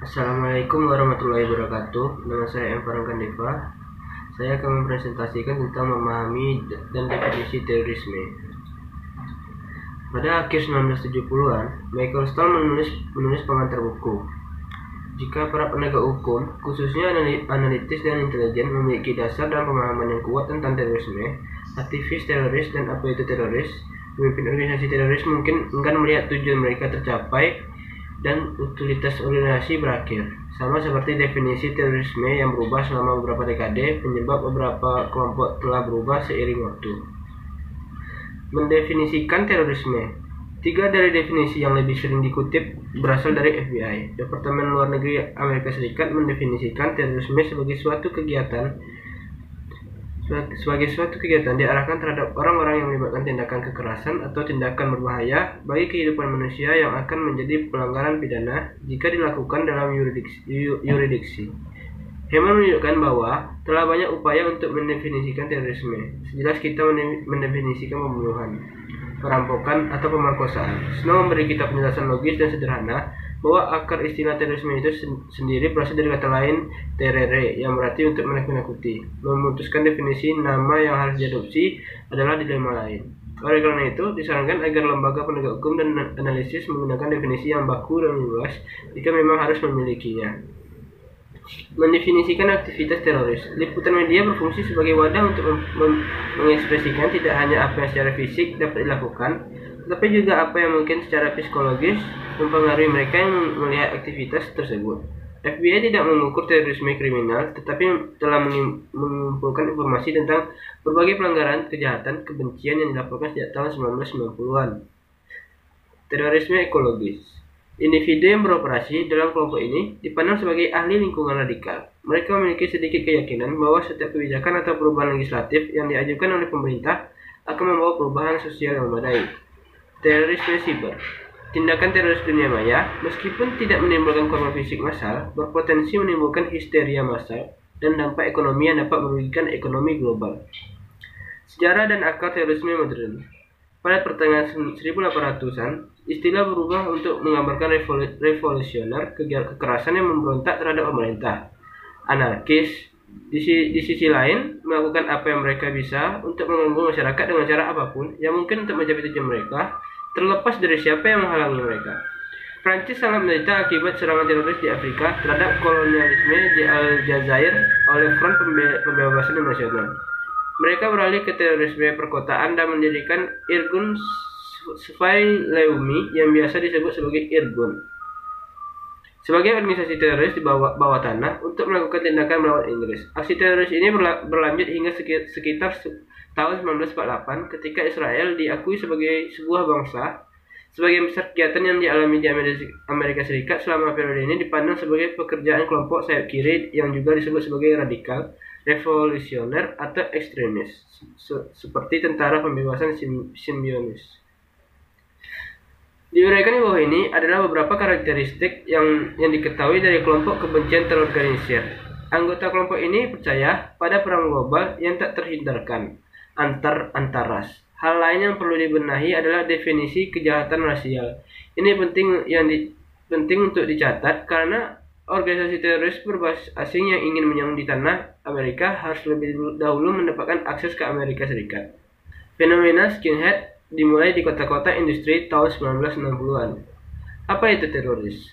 Assalamualaikum warahmatullahi wabarakatuh. Nama saya M. Farhan Deva. Saya akan mempresentasikan tentang memahami dan definisi terorisme. Pada akhir 1970-an, Michael Stahl menulis pengantar buku. Jika para penegak hukum, khususnya analitis dan intelijen, memiliki dasar dan pemahaman yang kuat tentang terorisme, aktivis teroris dan apa itu teroris, pemimpin organisasi teroris mungkin enggan melihat tujuan mereka tercapai dan utilitas organisasi berakhir. Sama seperti definisi terorisme yang berubah selama beberapa dekade, penyebab beberapa kelompok telah berubah seiring waktu. Mendefinisikan terorisme. Tiga dari definisi yang lebih sering dikutip berasal dari FBI. Departemen Luar Negeri Amerika Serikat mendefinisikan terorisme sebagai suatu kegiatan diarahkan terhadap orang-orang yang melibatkan tindakan kekerasan atau tindakan berbahaya bagi kehidupan manusia yang akan menjadi pelanggaran pidana jika dilakukan dalam yurisdiksi. Heman menunjukkan bahwa telah banyak upaya untuk mendefinisikan terorisme. Sejelas kita mendefinisikan pembunuhan, perampokan, atau pemerkosaan. Snow memberi kita penjelasan logis dan sederhana bahwa akar istilah terorisme itu sendiri berasal dari kata lain terere, yang berarti untuk menakut-nakuti. Memutuskan definisi nama yang harus diadopsi adalah dilema lain. Oleh karena itu, disarankan agar lembaga penegak hukum dan analisis menggunakan definisi yang baku dan luas jika memang harus memilikinya. Mendefinisikan aktivitas teroris. Liputan media berfungsi sebagai wadah untuk mengekspresikan tidak hanya apa yang secara fisik dapat dilakukan, tetapi juga apa yang mungkin secara psikologis mempengaruhi mereka yang melihat aktivitas tersebut. FBI tidak mengukur terorisme kriminal, tetapi telah mengumpulkan informasi tentang berbagai pelanggaran, kejahatan, kebencian yang dilakukan sejak tahun 1990-an. Terorisme ekologis. Individu yang beroperasi dalam kelompok ini dipandang sebagai ahli lingkungan radikal. Mereka memiliki sedikit keyakinan bahwa setiap kebijakan atau perubahan legislatif yang diajukan oleh pemerintah akan membawa perubahan sosial yang memadai. Terorisme siber. Tindakan teroris dunia maya, meskipun tidak menimbulkan korban fisik massal, berpotensi menimbulkan histeria massal dan dampak ekonomi yang dapat merugikan ekonomi global. Sejarah dan akar terorisme modern. Pada pertengahan 1800-an, istilah berubah untuk menggambarkan revolusioner, kekerasan yang memberontak terhadap pemerintah. Anarkis, di sisi lain, melakukan apa yang mereka bisa untuk mengganggu masyarakat dengan cara apapun yang mungkin untuk mencapai tujuan mereka, terlepas dari siapa yang menghalangi mereka. Prancis sangat menderita akibat serangan teroris di Afrika terhadap kolonialisme di Aljazair oleh Front Pembebasan Nasional. Mereka beralih ke terorisme perkotaan dan mendirikan Irgun Shfaei Leumi yang biasa disebut sebagai Irgun, sebagai organisasi teroris di bawah tanah untuk melakukan tindakan melawan Inggris. Aksi teroris ini berlanjut hingga sekitar tahun 1948 ketika Israel diakui sebagai sebuah bangsa. Sebagian besar kegiatan yang dialami di Amerika Serikat selama periode ini dipandang sebagai pekerjaan kelompok sayap kiri yang juga disebut sebagai radikal, revolusioner, atau ekstremis, seperti Tentara Pembebasan Simbionis. Diuraikan di bawah ini adalah beberapa karakteristik yang diketahui dari kelompok kebencian terorganisir. Anggota kelompok ini percaya pada perang global yang tak terhindarkan antar ras. Hal lain yang perlu dibenahi adalah definisi kejahatan rasial. Ini penting untuk dicatat karena organisasi teroris berbasis asing yang ingin menyerang di tanah Amerika harus lebih dahulu mendapatkan akses ke Amerika Serikat. Fenomena skinhead dimulai di kota-kota industri tahun 1960-an. Apa itu teroris?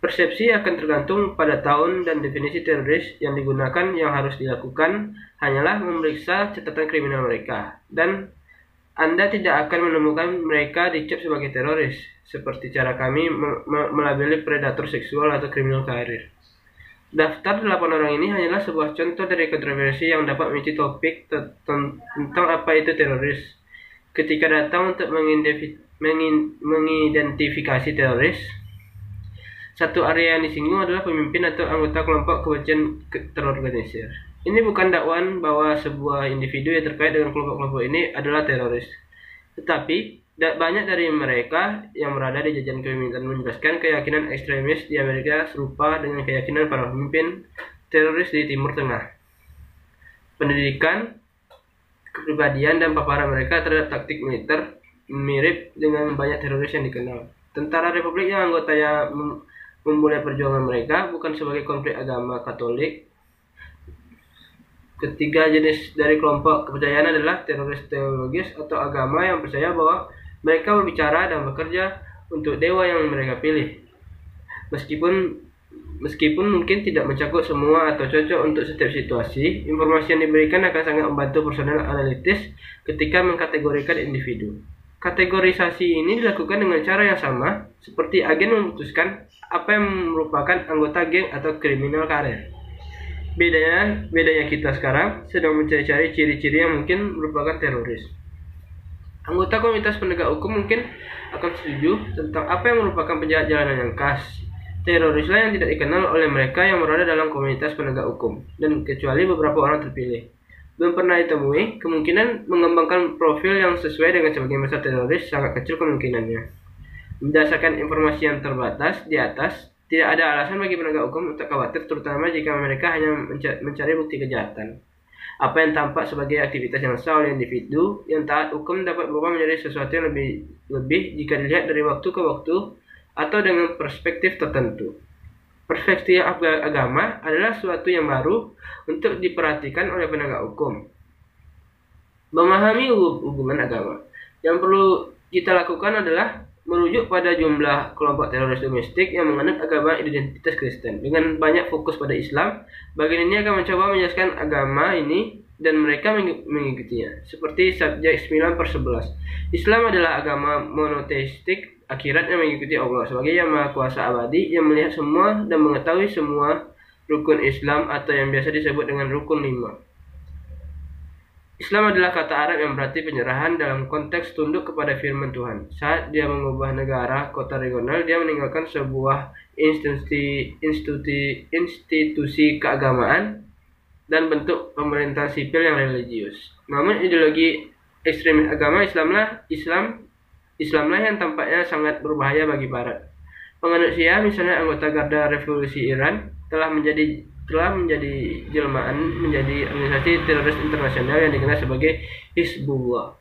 Persepsi akan tergantung pada tahun dan definisi teroris yang digunakan. Yang harus dilakukan hanyalah memeriksa catatan kriminal mereka, dan Anda tidak akan menemukan mereka dicap sebagai teroris, seperti cara kami melabeli predator seksual atau kriminal karir. Daftar 8 orang ini hanyalah sebuah contoh dari kontroversi yang dapat memicu topik tentang apa itu teroris. Ketika datang untuk mengidentifikasi teroris, satu area yang disinggung adalah pemimpin atau anggota kelompok kebencian terorganisir. Ini bukan dakwaan bahwa sebuah individu yang terkait dengan kelompok-kelompok ini adalah teroris. Tetapi, banyak dari mereka yang berada di jajaran kepemimpinan menjelaskan keyakinan ekstremis di Amerika serupa dengan keyakinan para pemimpin teroris di Timur Tengah. Pendidikan, kepribadian, dan paparan mereka terhadap taktik militer mirip dengan banyak teroris yang dikenal. Tentara Republik yang anggotanya memulai perjuangan mereka bukan sebagai konflik agama Katolik. Ketiga jenis dari kelompok kepercayaan adalah teroris teologis atau agama yang percaya bahwa mereka berbicara dan bekerja untuk dewa yang mereka pilih. Meskipun mungkin tidak mencakup semua atau cocok untuk setiap situasi, informasi yang diberikan akan sangat membantu personel analitis ketika mengkategorikan individu. Kategorisasi ini dilakukan dengan cara yang sama seperti agen memutuskan apa yang merupakan anggota geng atau kriminal karir. Bedanya kita sekarang sedang mencari-cari ciri-ciri yang mungkin merupakan teroris. Anggota komunitas penegak hukum mungkin akan setuju tentang apa yang merupakan penjahat jalanan yang khas. Terorislah yang tidak dikenal oleh mereka yang berada dalam komunitas penegak hukum, dan kecuali beberapa orang terpilih. Belum pernah ditemui, kemungkinan mengembangkan profil yang sesuai dengan sebagai masa teroris sangat kecil kemungkinannya. Berdasarkan informasi yang terbatas di atas, tidak ada alasan bagi penegak hukum untuk khawatir, terutama jika mereka hanya mencari bukti kejahatan. Apa yang tampak sebagai aktivitas yang sah oleh individu yang taat hukum dapat berubah menjadi sesuatu yang lebih jika dilihat dari waktu ke waktu atau dengan perspektif tertentu. Perspektif agama adalah sesuatu yang baru untuk diperhatikan oleh penegak hukum. Memahami hubungan agama. Yang perlu kita lakukan adalah merujuk pada jumlah kelompok teroris domestik yang menganut agama identitas Kristen. Dengan banyak fokus pada Islam, bagian ini akan mencoba menjelaskan agama ini dan mereka mengikutinya. Seperti subjek 9/11. Islam adalah agama monoteistik akhirat yang mengikuti Allah sebagai yang maha kuasa abadi yang melihat semua dan mengetahui semua rukun Islam atau yang biasa disebut dengan rukun 5. Islam adalah kata Arab yang berarti penyerahan dalam konteks tunduk kepada firman Tuhan. Saat dia mengubah negara kota regional, dia meninggalkan sebuah institusi keagamaan dan bentuk pemerintahan sipil yang religius. Namun ideologi ekstremis agama Islamlah yang tampaknya sangat berbahaya bagi Barat. Penganut Syiah, misalnya anggota Garda Revolusi Iran, telah menjadi jelmaan menjadi organisasi teroris internasional yang dikenal sebagai Hizbullah.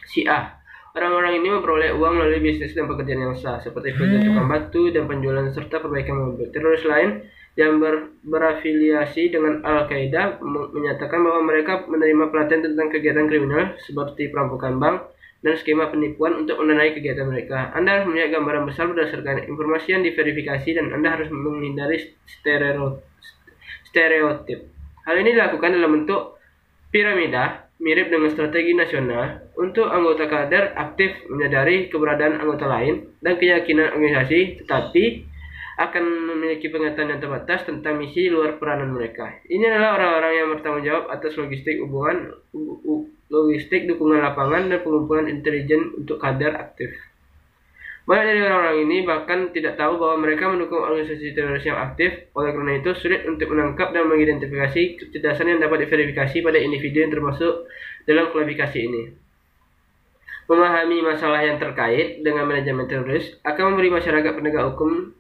Syiah. Orang-orang ini memperoleh uang melalui bisnis dan pekerjaan yang sah, seperti kerja tukang batu dan penjualan serta perbaikan mobil. Teroris lain yang berafiliasi dengan Al-Qaeda menyatakan bahwa mereka menerima pelatihan tentang kegiatan kriminal seperti perampokan bank dan skema penipuan untuk mendanai kegiatan mereka. Anda harus melihat gambaran besar berdasarkan informasi yang diverifikasi dan Anda harus menghindari stereotip. Hal ini dilakukan dalam bentuk piramida, mirip dengan strategi nasional. Untuk anggota kader aktif menyadari keberadaan anggota lain dan keyakinan organisasi, tetapi akan memiliki pengetahuan yang terbatas tentang misi luar peranan mereka. Ini adalah orang-orang yang bertanggung jawab atas logistik dukungan lapangan dan pengumpulan intelijen untuk kader aktif. Banyak dari orang-orang ini bahkan tidak tahu bahwa mereka mendukung organisasi teroris yang aktif. Oleh karena itu, sulit untuk menangkap dan mengidentifikasi kecerdasan yang dapat diverifikasi pada individu yang termasuk dalam klasifikasi ini. Memahami masalah yang terkait dengan manajemen teroris akan memberi masyarakat penegak hukum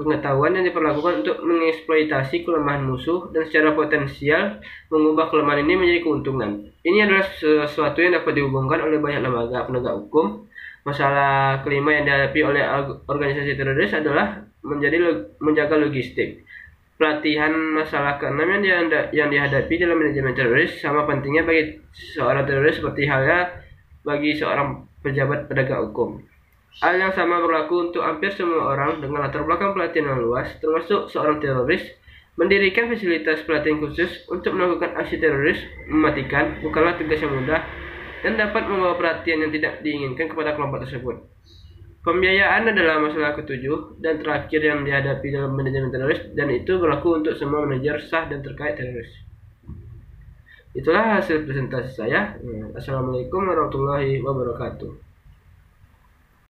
pengetahuan yang diperlakukan untuk mengeksploitasi kelemahan musuh dan secara potensial mengubah kelemahan ini menjadi keuntungan. Ini adalah sesuatu yang dapat dihubungkan oleh banyak lembaga penegak hukum. Masalah kelima yang dihadapi oleh organisasi teroris adalah menjaga logistik. Pelatihan masalah keenam yang dihadapi dalam manajemen teroris sama pentingnya bagi seorang teroris seperti halnya bagi seorang pejabat penegak hukum. Hal yang sama berlaku untuk hampir semua orang dengan latar belakang pelatihan yang luas, termasuk seorang teroris. Mendirikan fasilitas pelatihan khusus untuk melakukan aksi teroris mematikan bukanlah tugas yang mudah dan dapat membawa perhatian yang tidak diinginkan kepada kelompok tersebut. Pembiayaan adalah masalah ketujuh dan terakhir yang dihadapi dalam manajemen teroris, dan itu berlaku untuk semua manajer sah dan terkait teroris. Itulah hasil presentasi saya. Assalamualaikum warahmatullahi wabarakatuh.